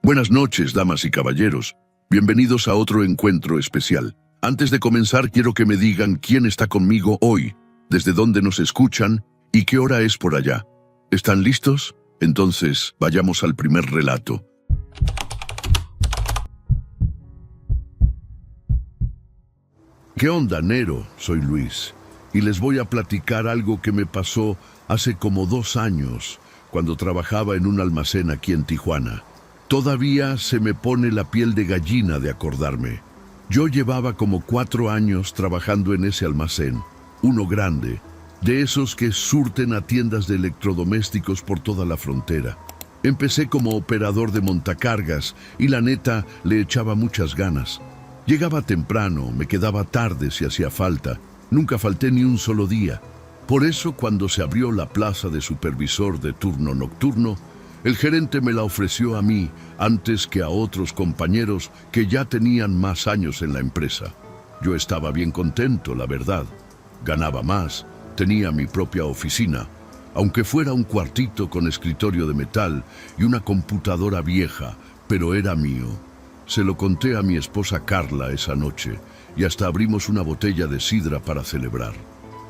Buenas noches, damas y caballeros. Bienvenidos a otro encuentro especial. Antes de comenzar, quiero que me digan quién está conmigo hoy, desde dónde nos escuchan y qué hora es por allá. ¿Están listos? Entonces, vayamos al primer relato. ¿Qué onda, Nero? Soy Luis, y les voy a platicar algo que me pasó hace como 2 años, cuando trabajaba en un almacén aquí en Tijuana. Todavía se me pone la piel de gallina de acordarme. Yo llevaba como 4 años trabajando en ese almacén, uno grande, de esos que surten a tiendas de electrodomésticos por toda la frontera. Empecé como operador de montacargas y la neta le echaba muchas ganas. Llegaba temprano, me quedaba tarde si hacía falta, nunca falté ni un solo día. Por eso, cuando se abrió la plaza de supervisor de turno nocturno, el gerente me la ofreció a mí antes que a otros compañeros que ya tenían más años en la empresa. Yo estaba bien contento, la verdad. Ganaba más, tenía mi propia oficina, aunque fuera un cuartito con escritorio de metal y una computadora vieja, pero era mío. Se lo conté a mi esposa Carla esa noche y hasta abrimos una botella de sidra para celebrar.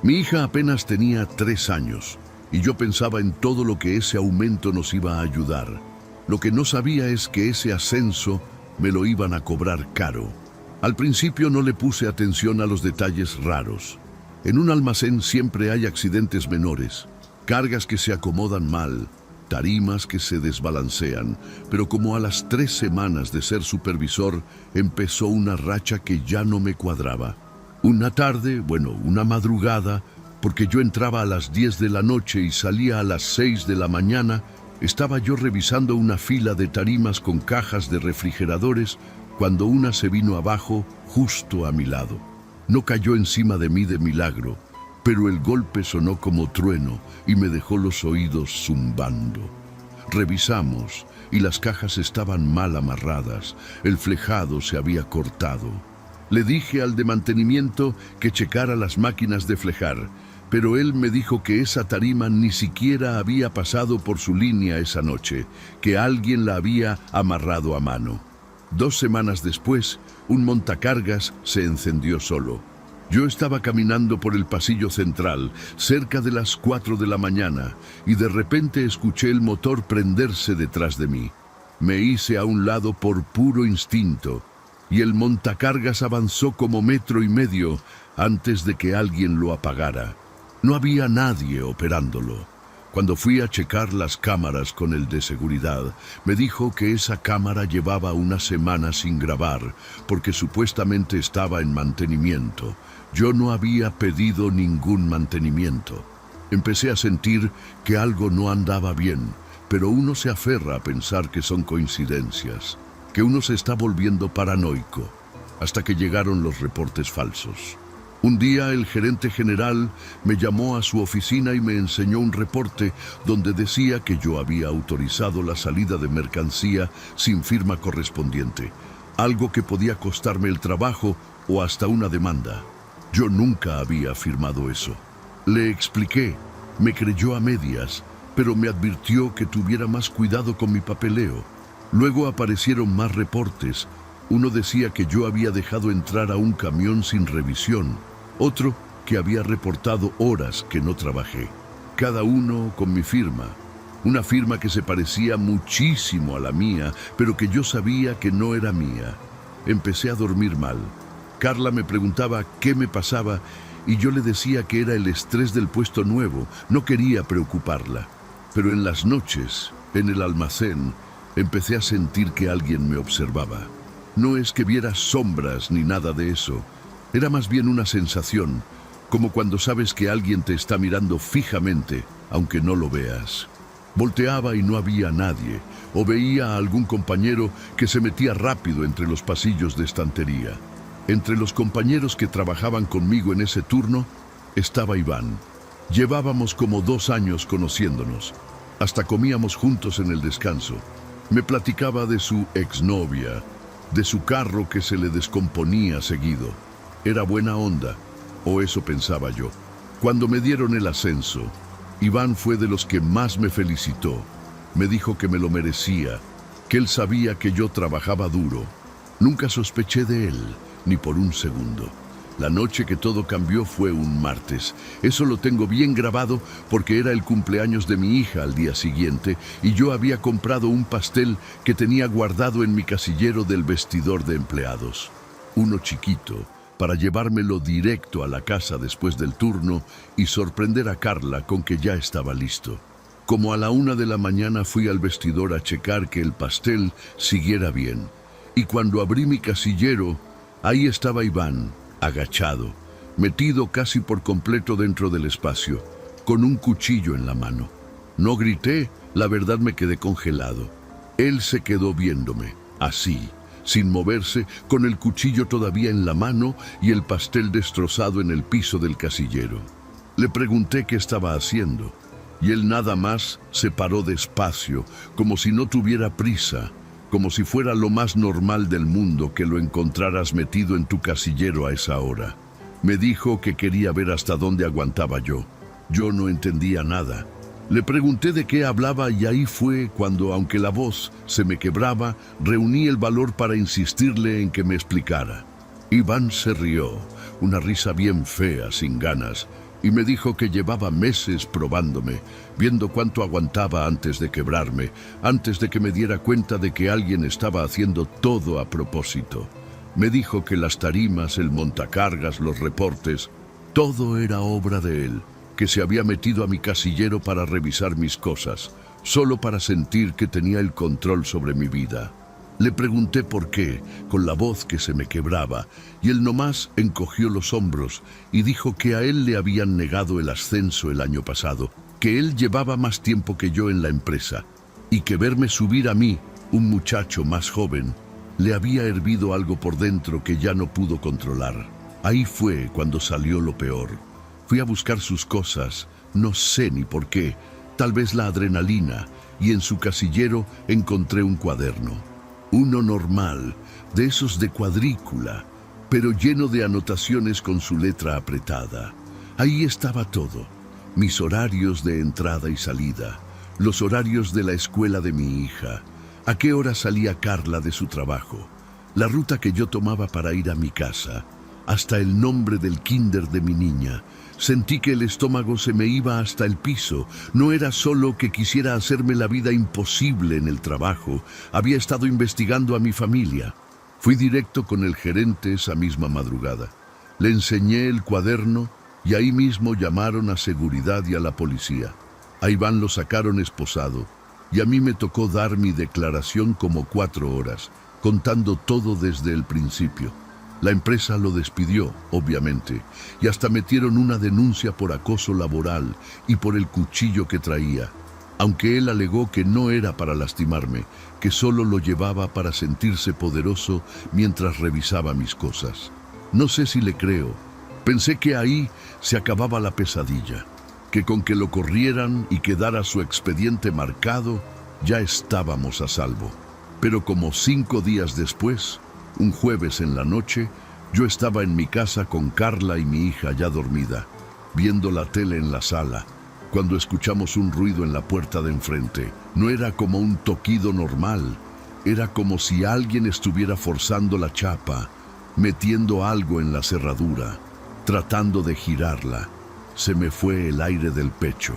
Mi hija apenas tenía 3 años. Y yo pensaba en todo lo que ese aumento nos iba a ayudar. Lo que no sabía es que ese ascenso me lo iban a cobrar caro. Al principio no le puse atención a los detalles raros. En un almacén siempre hay accidentes menores, cargas que se acomodan mal, tarimas que se desbalancean, pero como a las 3 semanas de ser supervisor empezó una racha que ya no me cuadraba. Una tarde, una madrugada, porque yo entraba a las 10 de la noche y salía a las 6 de la mañana, estaba yo revisando una fila de tarimas con cajas de refrigeradores cuando una se vino abajo justo a mi lado. No cayó encima de mí de milagro, pero el golpe sonó como trueno y me dejó los oídos zumbando. Revisamos y las cajas estaban mal amarradas, el flejado se había cortado. Le dije al de mantenimiento que checara las máquinas de flejar, pero él me dijo que esa tarima ni siquiera había pasado por su línea esa noche, que alguien la había amarrado a mano. 2 semanas después, un montacargas se encendió solo. Yo estaba caminando por el pasillo central, cerca de las 4 de la mañana, y de repente escuché el motor prenderse detrás de mí. Me hice a un lado por puro instinto, y el montacargas avanzó como 1,5 metros antes de que alguien lo apagara. No había nadie operándolo. Cuando fui a checar las cámaras con el de seguridad, me dijo que esa cámara llevaba una semana sin grabar, porque supuestamente estaba en mantenimiento. Yo no había pedido ningún mantenimiento. Empecé a sentir que algo no andaba bien, pero uno se aferra a pensar que son coincidencias, que uno se está volviendo paranoico, hasta que llegaron los reportes falsos. Un día el gerente general me llamó a su oficina y me enseñó un reporte donde decía que yo había autorizado la salida de mercancía sin firma correspondiente, algo que podía costarme el trabajo o hasta una demanda. Yo nunca había firmado eso. Le expliqué, me creyó a medias, pero me advirtió que tuviera más cuidado con mi papeleo. Luego aparecieron más reportes. Uno decía que yo había dejado entrar a un camión sin revisión. Otro que había reportado horas que no trabajé. Cada uno con mi firma. Una firma que se parecía muchísimo a la mía, pero que yo sabía que no era mía. Empecé a dormir mal. Carla me preguntaba qué me pasaba y yo le decía que era el estrés del puesto nuevo. No quería preocuparla. Pero en las noches, en el almacén, empecé a sentir que alguien me observaba. No es que viera sombras ni nada de eso. Era más bien una sensación, como cuando sabes que alguien te está mirando fijamente, aunque no lo veas. Volteaba y no había nadie, o veía a algún compañero que se metía rápido entre los pasillos de estantería. Entre los compañeros que trabajaban conmigo en ese turno, estaba Iván. Llevábamos como 2 años conociéndonos. Hasta comíamos juntos en el descanso. Me platicaba de su exnovia, de su carro que se le descomponía seguido. Era buena onda, o eso pensaba yo. Cuando me dieron el ascenso, Iván fue de los que más me felicitó. Me dijo que me lo merecía, que él sabía que yo trabajaba duro. Nunca sospeché de él, ni por un segundo. La noche que todo cambió fue un martes. Eso lo tengo bien grabado porque era el cumpleaños de mi hija al día siguiente y yo había comprado un pastel que tenía guardado en mi casillero del vestidor de empleados. Uno chiquito, para llevármelo directo a la casa después del turno y sorprender a Carla con que ya estaba listo. Como a la 1 de la mañana fui al vestidor a checar que el pastel siguiera bien. Y cuando abrí mi casillero, ahí estaba Iván, agachado, metido casi por completo dentro del espacio, con un cuchillo en la mano. No grité, la verdad me quedé congelado. Él se quedó viéndome, así, sin moverse, con el cuchillo todavía en la mano y el pastel destrozado en el piso del casillero. Le pregunté qué estaba haciendo, y él nada más se paró despacio, como si no tuviera prisa, como si fuera lo más normal del mundo que lo encontraras metido en tu casillero a esa hora. Me dijo que quería ver hasta dónde aguantaba yo. Yo no entendía nada. Le pregunté de qué hablaba y ahí fue cuando, aunque la voz se me quebraba, reuní el valor para insistirle en que me explicara. Iván se rió, una risa bien fea, sin ganas, y me dijo que llevaba meses probándome, viendo cuánto aguantaba antes de quebrarme, antes de que me diera cuenta de que alguien estaba haciendo todo a propósito. Me dijo que las tarimas, el montacargas, los reportes, todo era obra de él, que se había metido a mi casillero para revisar mis cosas, solo para sentir que tenía el control sobre mi vida. Le pregunté por qué, con la voz que se me quebraba, y él nomás encogió los hombros y dijo que a él le habían negado el ascenso el año pasado, que él llevaba más tiempo que yo en la empresa, y que verme subir a mí, un muchacho más joven, le había hervido algo por dentro que ya no pudo controlar. Ahí fue cuando salió lo peor. Fui a buscar sus cosas, no sé ni por qué, tal vez la adrenalina, y en su casillero encontré un cuaderno. Uno normal, de esos de cuadrícula, pero lleno de anotaciones con su letra apretada. Ahí estaba todo, mis horarios de entrada y salida, los horarios de la escuela de mi hija, a qué hora salía Carla de su trabajo, la ruta que yo tomaba para ir a mi casa, hasta el nombre del kinder de mi niña. Sentí que el estómago se me iba hasta el piso. No era solo que quisiera hacerme la vida imposible en el trabajo. Había estado investigando a mi familia. Fui directo con el gerente esa misma madrugada. Le enseñé el cuaderno y ahí mismo llamaron a seguridad y a la policía. A Iván lo sacaron esposado y a mí me tocó dar mi declaración como 4 horas, contando todo desde el principio. La empresa lo despidió, obviamente, y hasta metieron una denuncia por acoso laboral y por el cuchillo que traía, aunque él alegó que no era para lastimarme, que solo lo llevaba para sentirse poderoso mientras revisaba mis cosas. No sé si le creo. Pensé que ahí se acababa la pesadilla, que con que lo corrieran y quedara su expediente marcado, ya estábamos a salvo. Pero como 5 días después, un jueves en la noche, yo estaba en mi casa con Carla y mi hija ya dormida, viendo la tele en la sala, cuando escuchamos un ruido en la puerta de enfrente. No era como un toquido normal, era como si alguien estuviera forzando la chapa, metiendo algo en la cerradura, tratando de girarla. Se me fue el aire del pecho.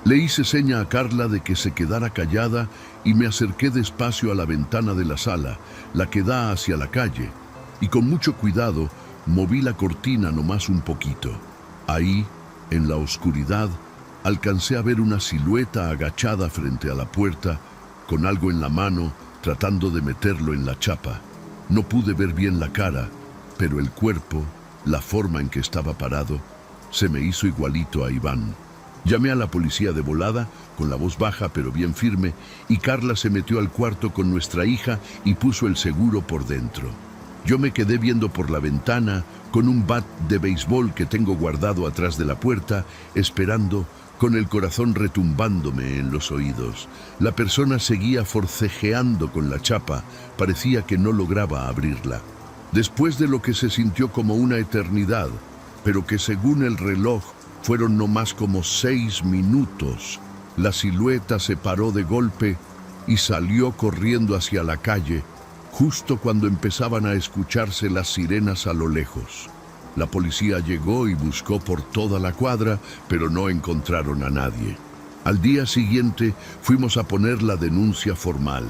Le hice seña a Carla de que se quedara callada y me acerqué despacio a la ventana de la sala, la que da hacia la calle, y con mucho cuidado moví la cortina nomás un poquito. Ahí, en la oscuridad, alcancé a ver una silueta agachada frente a la puerta, con algo en la mano, tratando de meterlo en la chapa. No pude ver bien la cara, pero el cuerpo, la forma en que estaba parado, se me hizo igualito a Iván. Llamé a la policía de volada, con la voz baja pero bien firme, y Carla se metió al cuarto con nuestra hija y puso el seguro por dentro. Yo me quedé viendo por la ventana, con un bat de béisbol que tengo guardado atrás de la puerta, esperando, con el corazón retumbándome en los oídos. La persona seguía forcejeando con la chapa, parecía que no lograba abrirla. Después de lo que se sintió como una eternidad, pero que según el reloj fueron no más como 6 minutos, la silueta se paró de golpe y salió corriendo hacia la calle justo cuando empezaban a escucharse las sirenas a lo lejos. La policía llegó y buscó por toda la cuadra, pero no encontraron a nadie. Al día siguiente fuimos a poner la denuncia formal.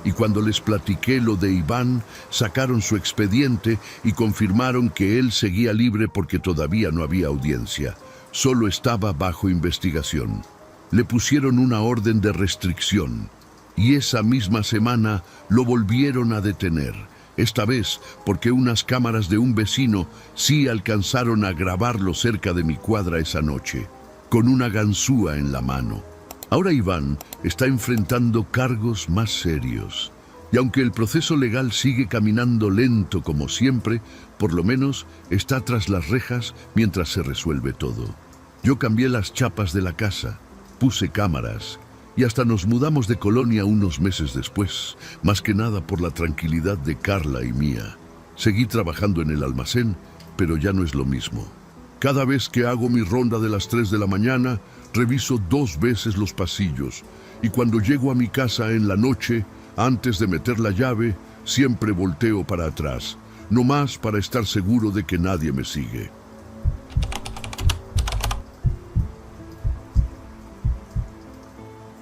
Y cuando les platiqué lo de Iván, sacaron su expediente y confirmaron que él seguía libre porque todavía no había audiencia. Solo estaba bajo investigación. Le pusieron una orden de restricción. Y esa misma semana lo volvieron a detener. Esta vez porque unas cámaras de un vecino sí alcanzaron a grabarlo cerca de mi cuadra esa noche, con una ganzúa en la mano. Ahora Iván está enfrentando cargos más serios. Y aunque el proceso legal sigue caminando lento como siempre, por lo menos está tras las rejas mientras se resuelve todo. Yo cambié las chapas de la casa, puse cámaras y hasta nos mudamos de colonia unos meses después, más que nada por la tranquilidad de Carla y mía. Seguí trabajando en el almacén, pero ya no es lo mismo. Cada vez que hago mi ronda de las 3 de la mañana, reviso 2 veces los pasillos, y cuando llego a mi casa en la noche, antes de meter la llave, siempre volteo para atrás, nomás para estar seguro de que nadie me sigue.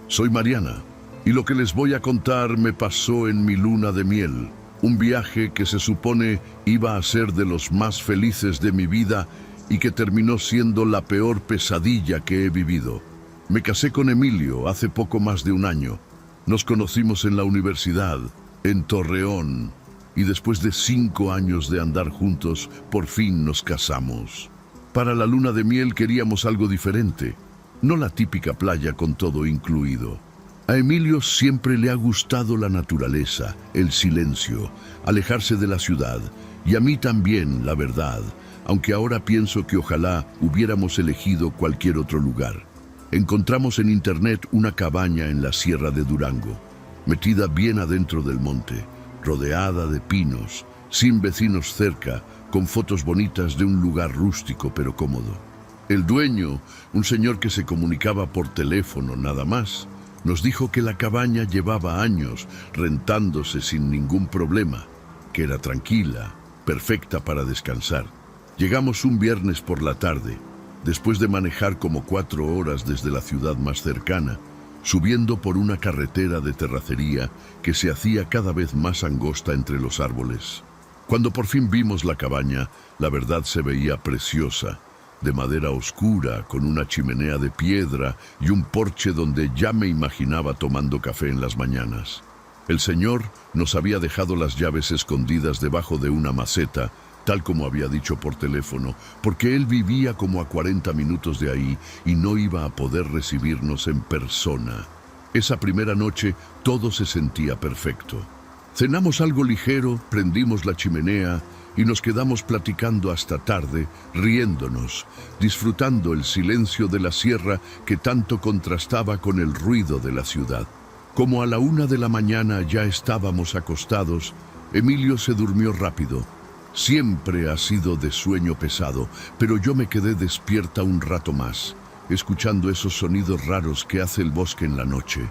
Soy Mariana, y lo que les voy a contar me pasó en mi luna de miel, un viaje que se supone iba a ser de los más felices de mi vida y que terminó siendo la peor pesadilla que he vivido. Me casé con Emilio hace poco más de un año. Nos conocimos en la universidad, en Torreón, y después de 5 años de andar juntos, por fin nos casamos. Para la luna de miel queríamos algo diferente, no la típica playa con todo incluido. A Emilio siempre le ha gustado la naturaleza, el silencio, alejarse de la ciudad, y a mí también, la verdad, aunque ahora pienso que ojalá hubiéramos elegido cualquier otro lugar. Encontramos en internet una cabaña en la Sierra de Durango, metida bien adentro del monte, rodeada de pinos, sin vecinos cerca, con fotos bonitas de un lugar rústico pero cómodo. El dueño, un señor que se comunicaba por teléfono nada más, nos dijo que la cabaña llevaba años rentándose sin ningún problema, que era tranquila, perfecta para descansar. Llegamos un viernes por la tarde, después de manejar como 4 horas desde la ciudad más cercana, subiendo por una carretera de terracería que se hacía cada vez más angosta entre los árboles. Cuando por fin vimos la cabaña, la verdad se veía preciosa, de madera oscura, con una chimenea de piedra y un porche donde ya me imaginaba tomando café en las mañanas. El señor nos había dejado las llaves escondidas debajo de una maceta, tal como había dicho por teléfono, porque él vivía como a 40 minutos de ahí y no iba a poder recibirnos en persona. Esa primera noche todo se sentía perfecto. Cenamos algo ligero, prendimos la chimenea y nos quedamos platicando hasta tarde, riéndonos, disfrutando el silencio de la sierra que tanto contrastaba con el ruido de la ciudad. Como a la 1 de la mañana ya estábamos acostados, Emilio se durmió rápido. Siempre ha sido de sueño pesado, pero yo me quedé despierta un rato más, escuchando esos sonidos raros que hace el bosque en la noche,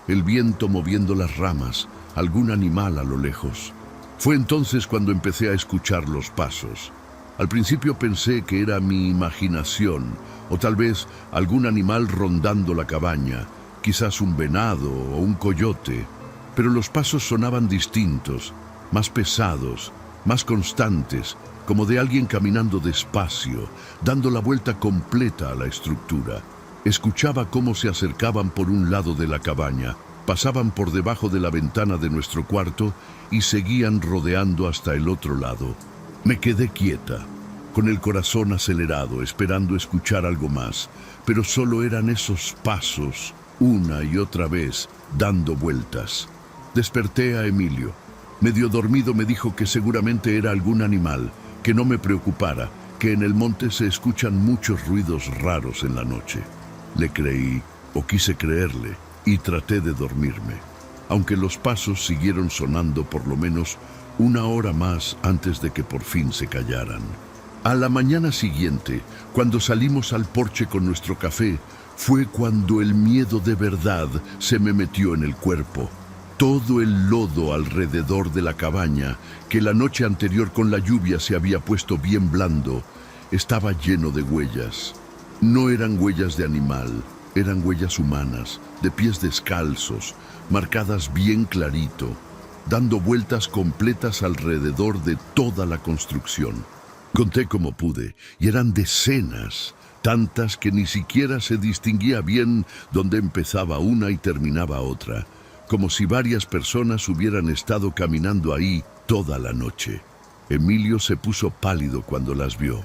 el viento moviendo las ramas, algún animal a lo lejos. Fue entonces cuando empecé a escuchar los pasos. Al principio pensé que era mi imaginación, o tal vez algún animal rondando la cabaña, quizás un venado o un coyote, pero los pasos sonaban distintos, más pesados, más constantes, como de alguien caminando despacio, dando la vuelta completa a la estructura. Escuchaba cómo se acercaban por un lado de la cabaña, pasaban por debajo de la ventana de nuestro cuarto y seguían rodeando hasta el otro lado. Me quedé quieta, con el corazón acelerado, esperando escuchar algo más, pero solo eran esos pasos, una y otra vez, dando vueltas. Desperté a Emilio. Medio dormido me dijo que seguramente era algún animal, que no me preocupara, que en el monte se escuchan muchos ruidos raros en la noche. Le creí, o quise creerle, y traté de dormirme, aunque los pasos siguieron sonando por lo menos 1 hora más antes de que por fin se callaran. A la mañana siguiente, cuando salimos al porche con nuestro café, Fue cuando el miedo de verdad se me metió en el cuerpo. Todo el lodo alrededor de la cabaña, que la noche anterior con la lluvia se había puesto bien blando, estaba lleno de huellas. No eran huellas de animal, eran huellas humanas, de pies descalzos, marcadas bien clarito, dando vueltas completas alrededor de toda la construcción. Conté como pude, y eran decenas, tantas que ni siquiera se distinguía bien dónde empezaba una y terminaba otra, como si varias personas hubieran estado caminando ahí toda la noche. Emilio se puso pálido cuando las vio.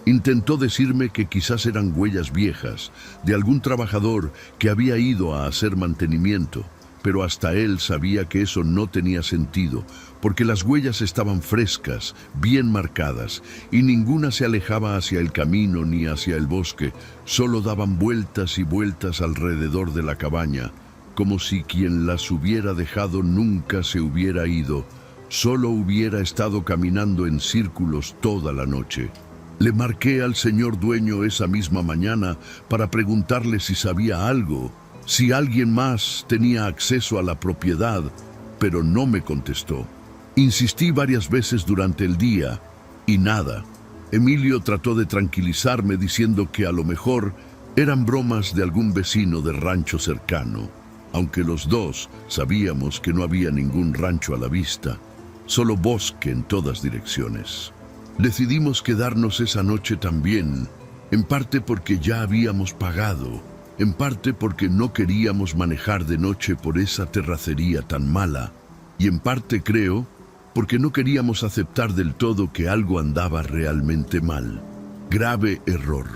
Intentó decirme que quizás eran huellas viejas, de algún trabajador que había ido a hacer mantenimiento, pero hasta él sabía que eso no tenía sentido, porque las huellas estaban frescas, bien marcadas, y ninguna se alejaba hacia el camino ni hacia el bosque, solo daban vueltas y vueltas alrededor de la cabaña, como si quien las hubiera dejado nunca se hubiera ido, solo hubiera estado caminando en círculos toda la noche. Le marqué al señor dueño esa misma mañana para preguntarle si sabía algo, si alguien más tenía acceso a la propiedad, pero no me contestó. Insistí varias veces durante el día y nada. Emilio trató de tranquilizarme diciendo que a lo mejor eran bromas de algún vecino del rancho cercano, aunque los dos sabíamos que no había ningún rancho a la vista, solo bosque en todas direcciones. Decidimos quedarnos esa noche también, en parte porque ya habíamos pagado, en parte porque no queríamos manejar de noche por esa terracería tan mala, y en parte, creo, porque no queríamos aceptar del todo que algo andaba realmente mal. Grave error.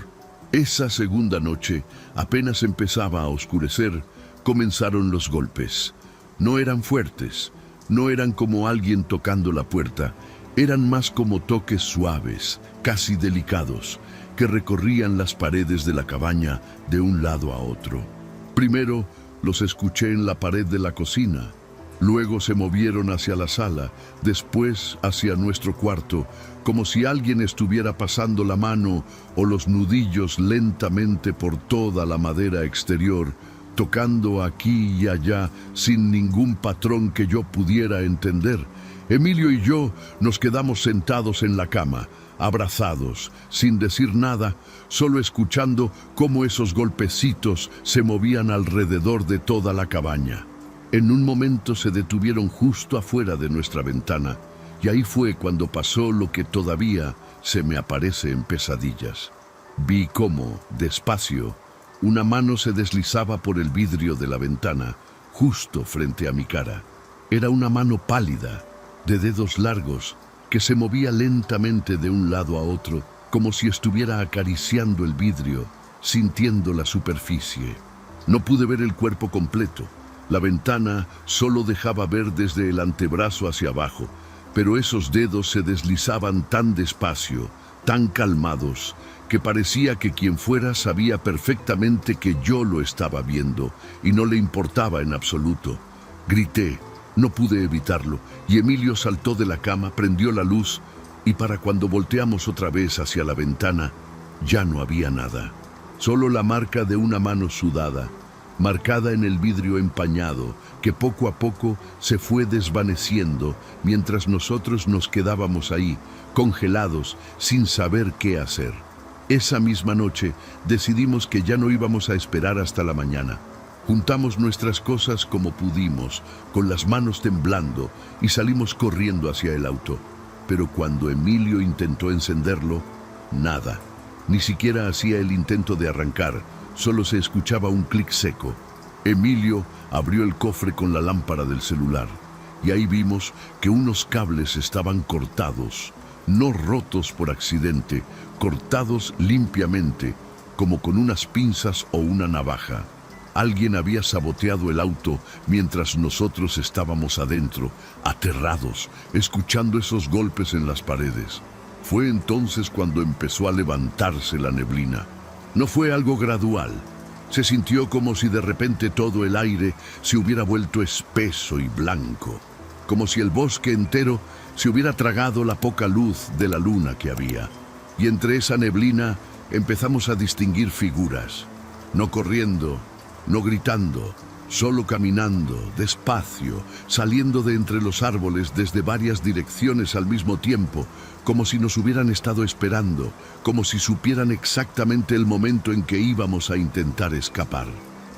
Esa segunda noche, apenas empezaba a oscurecer, comenzaron los golpes. No eran fuertes, no eran como alguien tocando la puerta, eran más como toques suaves, casi delicados, que recorrían las paredes de la cabaña de un lado a otro. Primero los escuché en la pared de la cocina, luego se movieron hacia la sala, después hacia nuestro cuarto, como si alguien estuviera pasando la mano o los nudillos lentamente por toda la madera exterior, tocando aquí y allá sin ningún patrón que yo pudiera entender. Emilio y yo nos quedamos sentados en la cama, abrazados, sin decir nada, solo escuchando cómo esos golpecitos se movían alrededor de toda la cabaña. En un momento se detuvieron justo afuera de nuestra ventana, y ahí fue cuando pasó lo que todavía se me aparece en pesadillas. Vi cómo, despacio, una mano se deslizaba por el vidrio de la ventana, justo frente a mi cara. Era una mano pálida, de dedos largos, que se movía lentamente de un lado a otro, como si estuviera acariciando el vidrio, sintiendo la superficie. No pude ver el cuerpo completo. La ventana solo dejaba ver desde el antebrazo hacia abajo, pero esos dedos se deslizaban tan despacio, tan calmados, que parecía que quien fuera sabía perfectamente que yo lo estaba viendo y no le importaba en absoluto. Grité. No pude evitarlo, y Emilio saltó de la cama, prendió la luz, y para cuando volteamos otra vez hacia la ventana, ya no había nada. Solo la marca de una mano sudada, marcada en el vidrio empañado, que poco a poco se fue desvaneciendo mientras nosotros nos quedábamos ahí, congelados, sin saber qué hacer. Esa misma noche decidimos que ya no íbamos a esperar hasta la mañana. Juntamos nuestras cosas como pudimos, con las manos temblando, y salimos corriendo hacia el auto. Pero cuando Emilio intentó encenderlo, nada. Ni siquiera hacía el intento de arrancar, solo se escuchaba un clic seco. Emilio abrió el cofre con la lámpara del celular, y ahí vimos que unos cables estaban cortados, no rotos por accidente, cortados limpiamente, como con unas pinzas o una navaja. Alguien había saboteado el auto mientras nosotros estábamos adentro, aterrados, escuchando esos golpes en las paredes. Fue entonces cuando empezó a levantarse la neblina. No fue algo gradual. Se sintió como si de repente todo el aire se hubiera vuelto espeso y blanco, como si el bosque entero se hubiera tragado la poca luz de la luna que había. Y entre esa neblina empezamos a distinguir figuras. No corriendo, no gritando, solo caminando, despacio, saliendo de entre los árboles desde varias direcciones al mismo tiempo, como si nos hubieran estado esperando, como si supieran exactamente el momento en que íbamos a intentar escapar.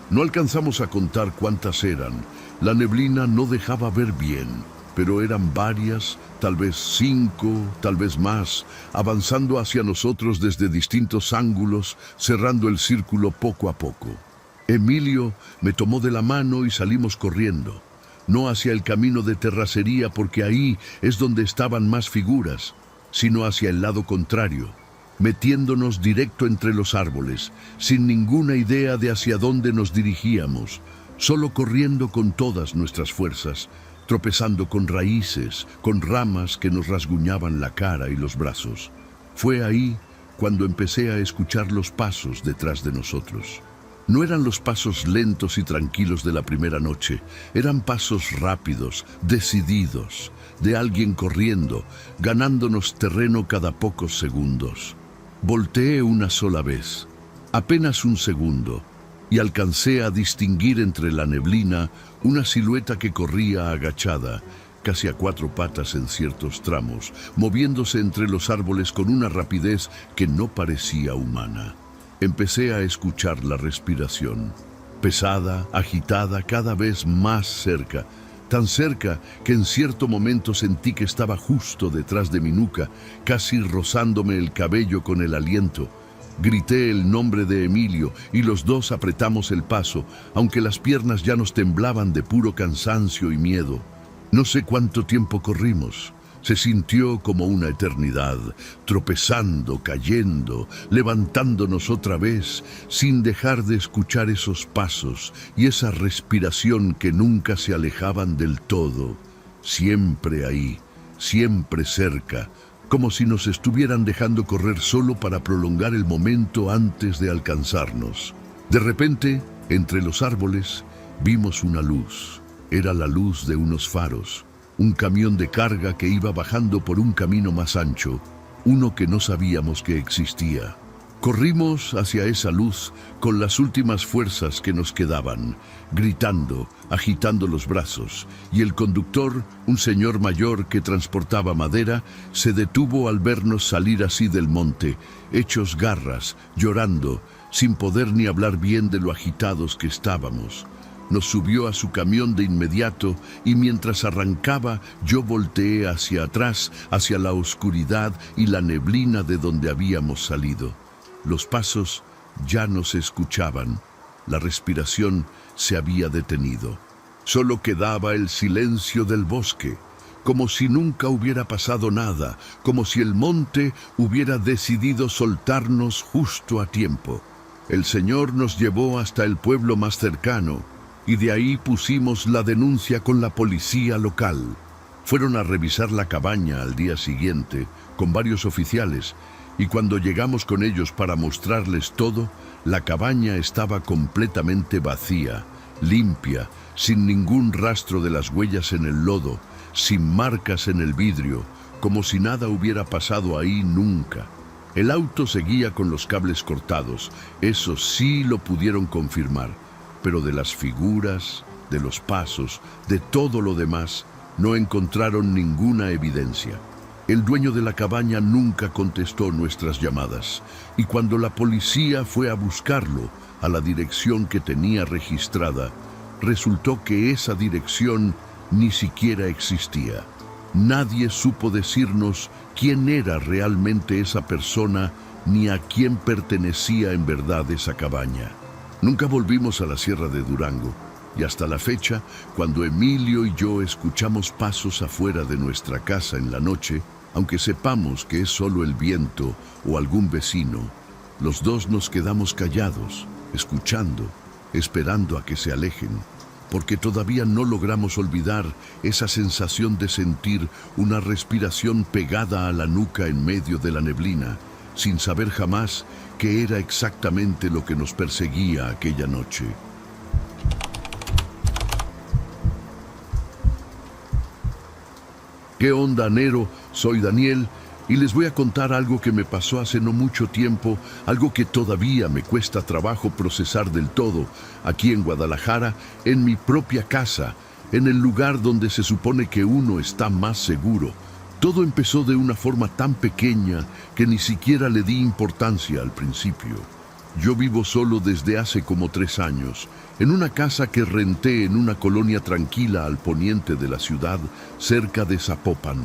No alcanzamos a contar cuántas eran. La neblina no dejaba ver bien, pero eran varias, tal vez 5, tal vez más, avanzando hacia nosotros desde distintos ángulos, cerrando el círculo poco a poco. Emilio me tomó de la mano y salimos corriendo, no hacia el camino de terracería porque ahí es donde estaban más figuras, sino hacia el lado contrario, metiéndonos directo entre los árboles, sin ninguna idea de hacia dónde nos dirigíamos, solo corriendo con todas nuestras fuerzas, tropezando con raíces, con ramas que nos rasguñaban la cara y los brazos. Fue ahí cuando empecé a escuchar los pasos detrás de nosotros. No eran los pasos lentos y tranquilos de la primera noche, eran pasos rápidos, decididos, de alguien corriendo, ganándonos terreno cada pocos segundos. Volteé una sola vez, apenas un segundo, y alcancé a distinguir entre la neblina una silueta que corría agachada, casi a 4 patas en ciertos tramos, moviéndose entre los árboles con una rapidez que no parecía humana. Empecé a escuchar la respiración, pesada, agitada, cada vez más cerca, tan cerca que en cierto momento sentí que estaba justo detrás de mi nuca, casi rozándome el cabello con el aliento. Grité el nombre de Emilio y los dos apretamos el paso, aunque las piernas ya nos temblaban de puro cansancio y miedo. No sé cuánto tiempo corrimos. Se sintió como una eternidad, tropezando, cayendo, levantándonos otra vez, sin dejar de escuchar esos pasos y esa respiración que nunca se alejaban del todo, siempre ahí, siempre cerca, como si nos estuvieran dejando correr solo para prolongar el momento antes de alcanzarnos. De repente, entre los árboles, vimos una luz. Era la luz de unos faros. Un camión de carga que iba bajando por un camino más ancho, uno que no sabíamos que existía. Corrimos hacia esa luz con las últimas fuerzas que nos quedaban, gritando, agitando los brazos, y el conductor, un señor mayor que transportaba madera, se detuvo al vernos salir así del monte, hechos garras, llorando, sin poder ni hablar bien de lo agitados que estábamos. Nos subió a su camión de inmediato y mientras arrancaba yo volteé hacia atrás, hacia la oscuridad y la neblina de donde habíamos salido. Los pasos ya no se escuchaban, la respiración se había detenido. Solo quedaba el silencio del bosque, como si nunca hubiera pasado nada, como si el monte hubiera decidido soltarnos justo a tiempo. El Señor nos llevó hasta el pueblo más cercano, y de ahí pusimos la denuncia con la policía local. Fueron a revisar la cabaña al día siguiente, con varios oficiales, y cuando llegamos con ellos para mostrarles todo, la cabaña estaba completamente vacía, limpia, sin ningún rastro de las huellas en el lodo, sin marcas en el vidrio, como si nada hubiera pasado ahí nunca. El auto seguía con los cables cortados, eso sí lo pudieron confirmar, pero de las figuras, de los pasos, de todo lo demás, no encontraron ninguna evidencia. El dueño de la cabaña nunca contestó nuestras llamadas, y cuando la policía fue a buscarlo a la dirección que tenía registrada, resultó que esa dirección ni siquiera existía. Nadie supo decirnos quién era realmente esa persona ni a quién pertenecía en verdad esa cabaña. Nunca volvimos a la Sierra de Durango, y hasta la fecha, cuando Emilio y yo escuchamos pasos afuera de nuestra casa en la noche, aunque sepamos que es solo el viento o algún vecino, los dos nos quedamos callados, escuchando, esperando a que se alejen, porque todavía no logramos olvidar esa sensación de sentir una respiración pegada a la nuca en medio de la neblina, sin saber jamás qué era exactamente lo que nos perseguía aquella noche. ¿Qué onda, Nero? Soy Daniel y les voy a contar algo que me pasó hace no mucho tiempo, algo que todavía me cuesta trabajo procesar del todo, aquí en Guadalajara, en mi propia casa, en el lugar donde se supone que uno está más seguro. Todo empezó de una forma tan pequeña que ni siquiera le di importancia al principio. Yo vivo solo desde hace como 3 años, en una casa que renté en una colonia tranquila al poniente de la ciudad, cerca de Zapopan.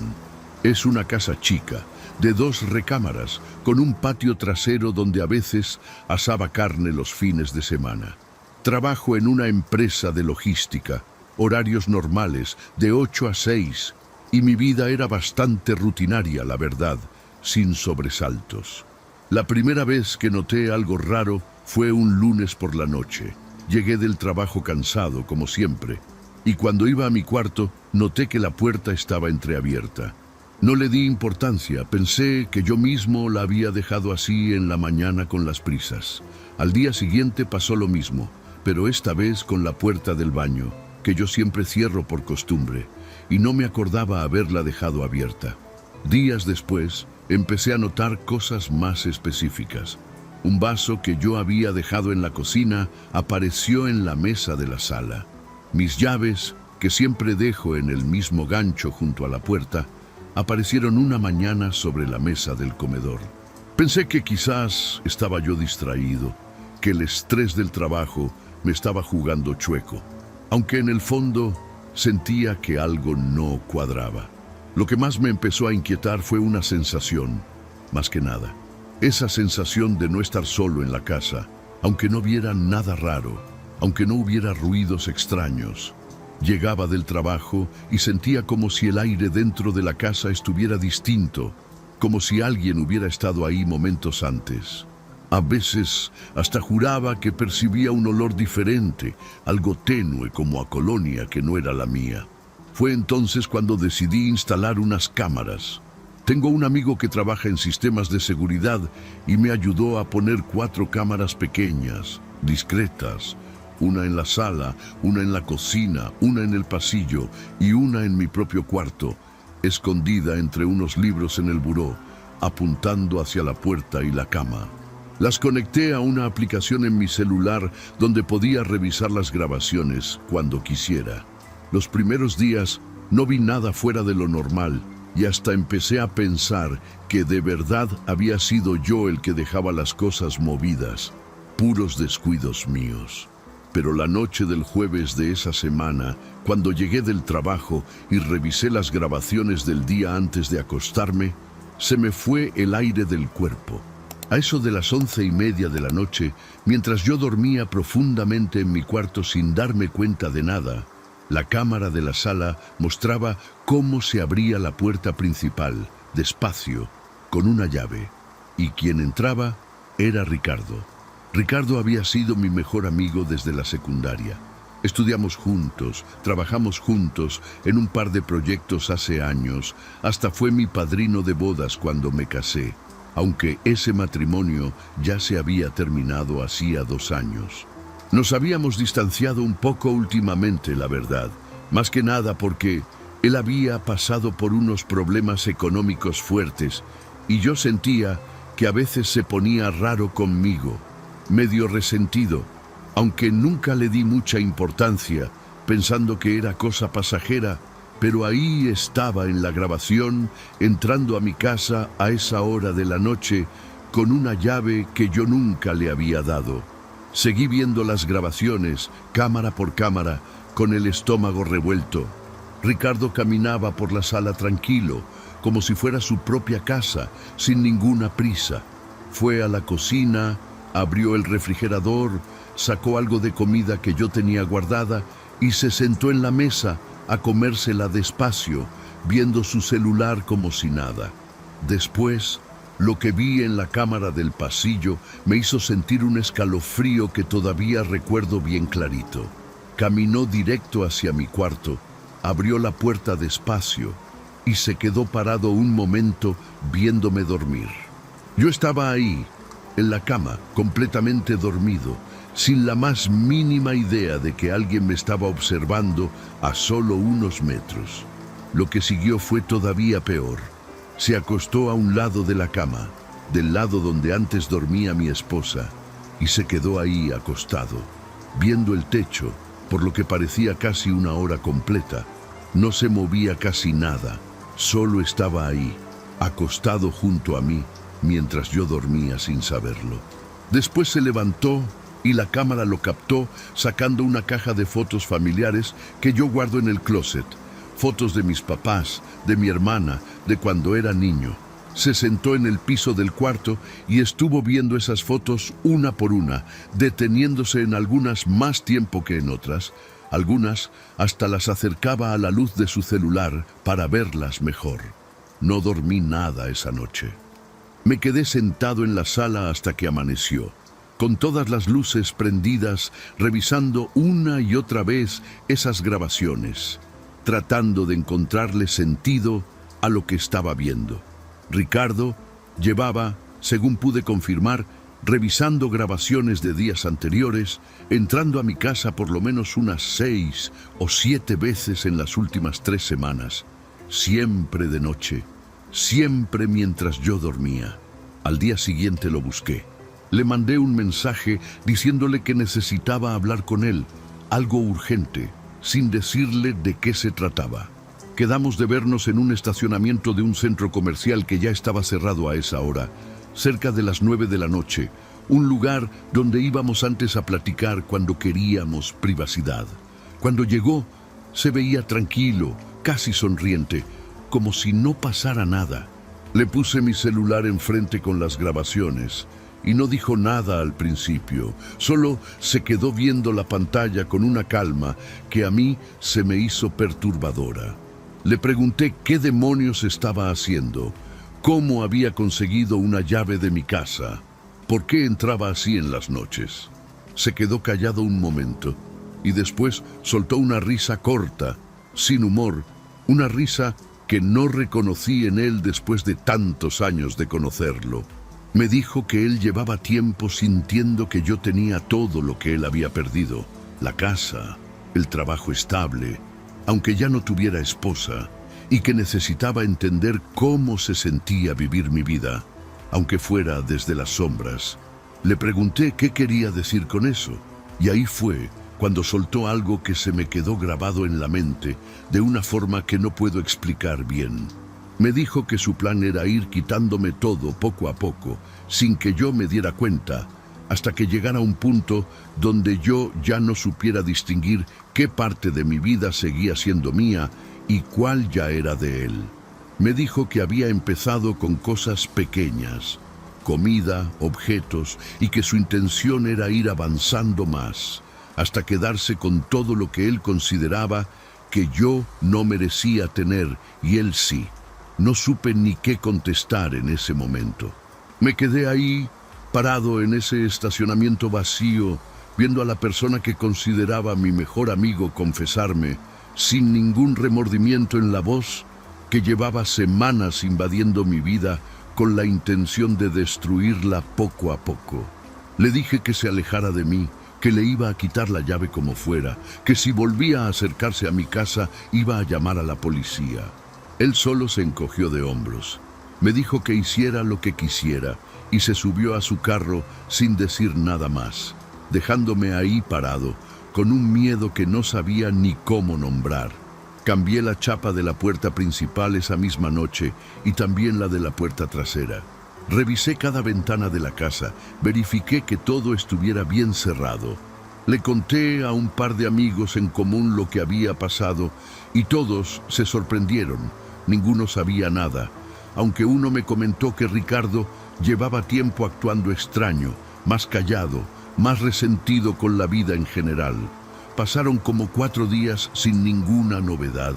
Es una casa chica, de 2 recámaras, con un patio trasero donde a veces asaba carne los fines de semana. Trabajo en una empresa de logística, horarios normales, de 8 a 6, y mi vida era bastante rutinaria, la verdad, sin sobresaltos. La primera vez que noté algo raro fue un lunes por la noche. Llegué del trabajo cansado, como siempre, y cuando iba a mi cuarto, noté que la puerta estaba entreabierta. No le di importancia, pensé que yo mismo la había dejado así en la mañana con las prisas. Al día siguiente pasó lo mismo, pero esta vez con la puerta del baño, que yo siempre cierro por costumbre, y no me acordaba haberla dejado abierta. Días después, empecé a notar cosas más específicas. Un vaso que yo había dejado en la cocina apareció en la mesa de la sala. Mis llaves, que siempre dejo en el mismo gancho junto a la puerta, aparecieron una mañana sobre la mesa del comedor. Pensé que quizás estaba yo distraído, que el estrés del trabajo me estaba jugando chueco, aunque en el fondo sentía que algo no cuadraba. Lo que más me empezó a inquietar fue una sensación, más que nada. Esa sensación de no estar solo en la casa, aunque no viera nada raro, aunque no hubiera ruidos extraños. Llegaba del trabajo y sentía como si el aire dentro de la casa estuviera distinto, como si alguien hubiera estado ahí momentos antes. A veces hasta juraba que percibía un olor diferente, algo tenue como a colonia que no era la mía. Fue entonces cuando decidí instalar unas cámaras. Tengo un amigo que trabaja en sistemas de seguridad y me ayudó a poner 4 cámaras pequeñas, discretas, una en la sala, una en la cocina, una en el pasillo y una en mi propio cuarto, escondida entre unos libros en el buró, apuntando hacia la puerta y la cama. Las conecté a una aplicación en mi celular donde podía revisar las grabaciones cuando quisiera. Los primeros días no vi nada fuera de lo normal y hasta empecé a pensar que de verdad había sido yo el que dejaba las cosas movidas, puros descuidos míos. Pero la noche del jueves de esa semana, cuando llegué del trabajo y revisé las grabaciones del día antes de acostarme, se me fue el aire del cuerpo. A eso de las 11:30 de la noche, mientras yo dormía profundamente en mi cuarto sin darme cuenta de nada, la cámara de la sala mostraba cómo se abría la puerta principal, despacio, con una llave, y quien entraba era Ricardo. Ricardo había sido mi mejor amigo desde la secundaria. Estudiamos juntos, trabajamos juntos en un par de proyectos hace años, hasta fue mi padrino de bodas cuando me casé, aunque ese matrimonio ya se había terminado hacía 2 años. Nos habíamos distanciado un poco últimamente, la verdad, más que nada porque él había pasado por unos problemas económicos fuertes y yo sentía que a veces se ponía raro conmigo, medio resentido, aunque nunca le di mucha importancia, pensando que era cosa pasajera, pero ahí estaba en la grabación, entrando a mi casa a esa hora de la noche, con una llave que yo nunca le había dado. Seguí viendo las grabaciones, cámara por cámara, con el estómago revuelto. Ricardo caminaba por la sala tranquilo, como si fuera su propia casa, sin ninguna prisa. Fue a la cocina, abrió el refrigerador, sacó algo de comida que yo tenía guardada y se sentó en la mesa a comérsela despacio, viendo su celular como si nada. Después, lo que vi en la cámara del pasillo me hizo sentir un escalofrío que todavía recuerdo bien clarito. Caminó directo hacia mi cuarto, abrió la puerta despacio y se quedó parado un momento viéndome dormir. Yo estaba ahí, en la cama, completamente dormido, sin la más mínima idea de que alguien me estaba observando a solo unos metros. Lo que siguió fue todavía peor. Se acostó a un lado de la cama, del lado donde antes dormía mi esposa, y se quedó ahí acostado, viendo el techo, por lo que parecía casi una hora completa. No se movía casi nada, solo estaba ahí, acostado junto a mí, mientras yo dormía sin saberlo. Después se levantó y la cámara lo captó sacando una caja de fotos familiares que yo guardo en el closet. Fotos de mis papás, de mi hermana, de cuando era niño. Se sentó en el piso del cuarto y estuvo viendo esas fotos una por una, deteniéndose en algunas más tiempo que en otras. Algunas hasta las acercaba a la luz de su celular para verlas mejor. No dormí nada esa noche. Me quedé sentado en la sala hasta que amaneció, con todas las luces prendidas, revisando una y otra vez esas grabaciones, tratando de encontrarle sentido a lo que estaba viendo. Ricardo llevaba, según pude confirmar, revisando grabaciones de días anteriores, entrando a mi casa por lo menos unas 6 o 7 veces en las últimas 3 semanas, siempre de noche, siempre mientras yo dormía. Al día siguiente lo busqué. Le mandé un mensaje diciéndole que necesitaba hablar con él, algo urgente, sin decirle de qué se trataba. Quedamos de vernos en un estacionamiento de un centro comercial que ya estaba cerrado a esa hora, cerca de las 9 de la noche, un lugar donde íbamos antes a platicar cuando queríamos privacidad. Cuando llegó, se veía tranquilo, casi sonriente, como si no pasara nada. Le puse mi celular enfrente con las grabaciones y no dijo nada al principio, solo se quedó viendo la pantalla con una calma que a mí se me hizo perturbadora. Le pregunté qué demonios estaba haciendo, cómo había conseguido una llave de mi casa, por qué entraba así en las noches. Se quedó callado un momento y después soltó una risa corta, sin humor, una risa que no reconocí en él después de tantos años de conocerlo. Me dijo que él llevaba tiempo sintiendo que yo tenía todo lo que él había perdido, la casa, el trabajo estable, aunque ya no tuviera esposa, y que necesitaba entender cómo se sentía vivir mi vida, aunque fuera desde las sombras. Le pregunté qué quería decir con eso, y ahí fue cuando soltó algo que se me quedó grabado en la mente de una forma que no puedo explicar bien. Me dijo que su plan era ir quitándome todo poco a poco, sin que yo me diera cuenta, hasta que llegara a un punto donde yo ya no supiera distinguir qué parte de mi vida seguía siendo mía y cuál ya era de él. Me dijo que había empezado con cosas pequeñas, comida, objetos, y que su intención era ir avanzando más, hasta quedarse con todo lo que él consideraba que yo no merecía tener y él sí. No supe ni qué contestar en ese momento. Me quedé ahí, parado en ese estacionamiento vacío, viendo a la persona que consideraba mi mejor amigo confesarme, sin ningún remordimiento en la voz, que llevaba semanas invadiendo mi vida con la intención de destruirla poco a poco. Le dije que se alejara de mí, que le iba a quitar la llave como fuera, que si volvía a acercarse a mi casa iba a llamar a la policía. Él solo se encogió de hombros. Me dijo que hiciera lo que quisiera y se subió a su carro sin decir nada más, dejándome ahí parado, con un miedo que no sabía ni cómo nombrar. Cambié la chapa de la puerta principal esa misma noche y también la de la puerta trasera. Revisé cada ventana de la casa, verifiqué que todo estuviera bien cerrado. Le conté a un par de amigos en común lo que había pasado y todos se sorprendieron. Ninguno sabía nada, aunque uno me comentó que Ricardo llevaba tiempo actuando extraño, más callado, más resentido con la vida en general. Pasaron como 4 días sin ninguna novedad.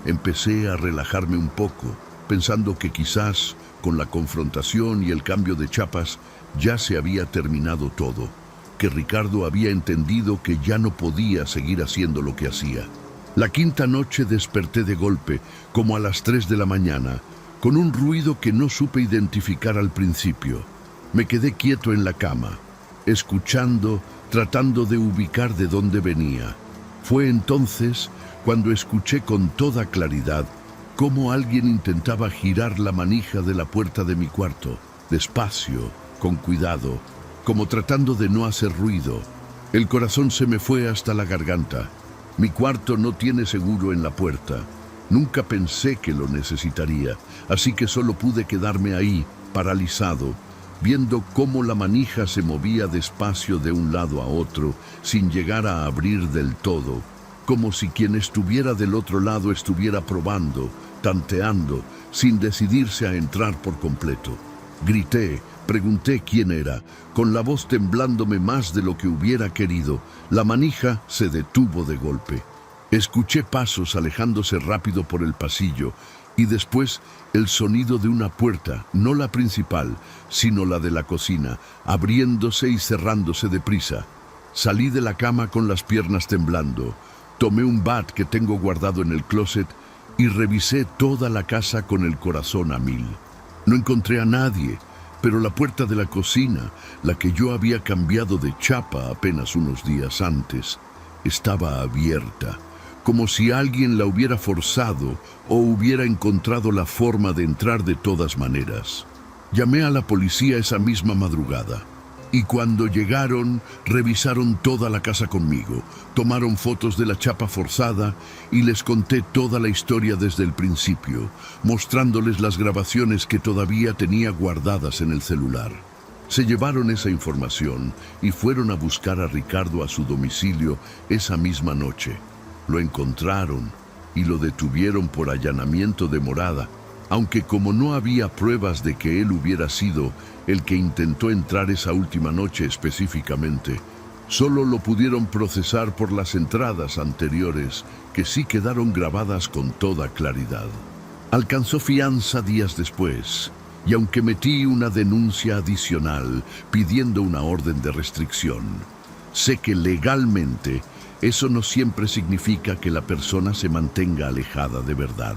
Empecé a relajarme un poco, pensando que quizás, con la confrontación y el cambio de chapas, ya se había terminado todo, que Ricardo había entendido que ya no podía seguir haciendo lo que hacía. La quinta noche desperté de golpe, como a las 3 de la mañana, con un ruido que no supe identificar al principio. Me quedé quieto en la cama, escuchando, tratando de ubicar de dónde venía. Fue entonces cuando escuché con toda claridad cómo alguien intentaba girar la manija de la puerta de mi cuarto, despacio, con cuidado, como tratando de no hacer ruido. El corazón se me fue hasta la garganta. Mi cuarto no tiene seguro en la puerta. Nunca pensé que lo necesitaría, así que solo pude quedarme ahí, paralizado, viendo cómo la manija se movía despacio de un lado a otro, sin llegar a abrir del todo, como si quien estuviera del otro lado estuviera probando, tanteando, sin decidirse a entrar por completo. Grité, pregunté quién era, con la voz temblándome más de lo que hubiera querido. La manija se detuvo de golpe. Escuché pasos alejándose rápido por el pasillo y después el sonido de una puerta, no la principal, sino la de la cocina, abriéndose y cerrándose deprisa. Salí de la cama con las piernas temblando, tomé un bat que tengo guardado en el closet y revisé toda la casa con el corazón a mil. No encontré a nadie, pero la puerta de la cocina, la que yo había cambiado de chapa apenas unos días antes, estaba abierta, como si alguien la hubiera forzado o hubiera encontrado la forma de entrar de todas maneras. Llamé a la policía esa misma madrugada y cuando llegaron revisaron toda la casa conmigo, tomaron fotos de la chapa forzada y les conté toda la historia desde el principio, mostrándoles las grabaciones que todavía tenía guardadas en el celular. Se llevaron esa información y fueron a buscar a Ricardo a su domicilio esa misma noche. Lo encontraron y lo detuvieron por allanamiento de morada, aunque como no había pruebas de que él hubiera sido el que intentó entrar esa última noche específicamente, solo lo pudieron procesar por las entradas anteriores, que sí quedaron grabadas con toda claridad. Alcanzó fianza días después, y aunque metí una denuncia adicional pidiendo una orden de restricción, sé que legalmente eso no siempre significa que la persona se mantenga alejada de verdad.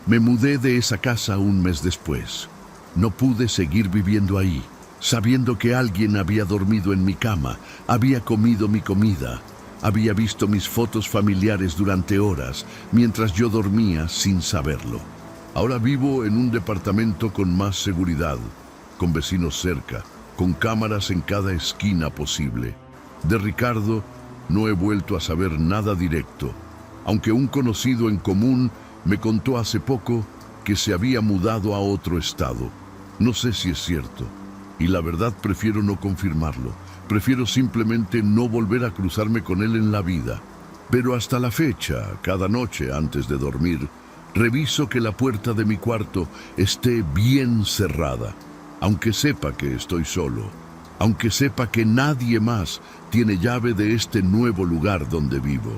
Me mudé de esa casa un mes después. No pude seguir viviendo ahí, sabiendo que alguien había dormido en mi cama, había comido mi comida, había visto mis fotos familiares durante horas, mientras yo dormía sin saberlo. Ahora vivo en un departamento con más seguridad, con vecinos cerca, con cámaras en cada esquina posible. De Ricardo no he vuelto a saber nada directo, aunque un conocido en común me contó hace poco que se había mudado a otro estado. No sé si es cierto, y la verdad prefiero no confirmarlo. Prefiero simplemente no volver a cruzarme con él en la vida. Pero hasta la fecha, cada noche antes de dormir, reviso que la puerta de mi cuarto esté bien cerrada, aunque sepa que estoy solo, aunque sepa que nadie más tiene llave de este nuevo lugar donde vivo.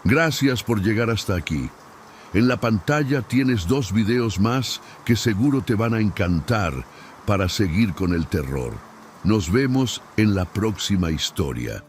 Gracias por llegar hasta aquí. En la pantalla tienes 2 videos más que seguro te van a encantar para seguir con el terror. Nos vemos en la próxima historia.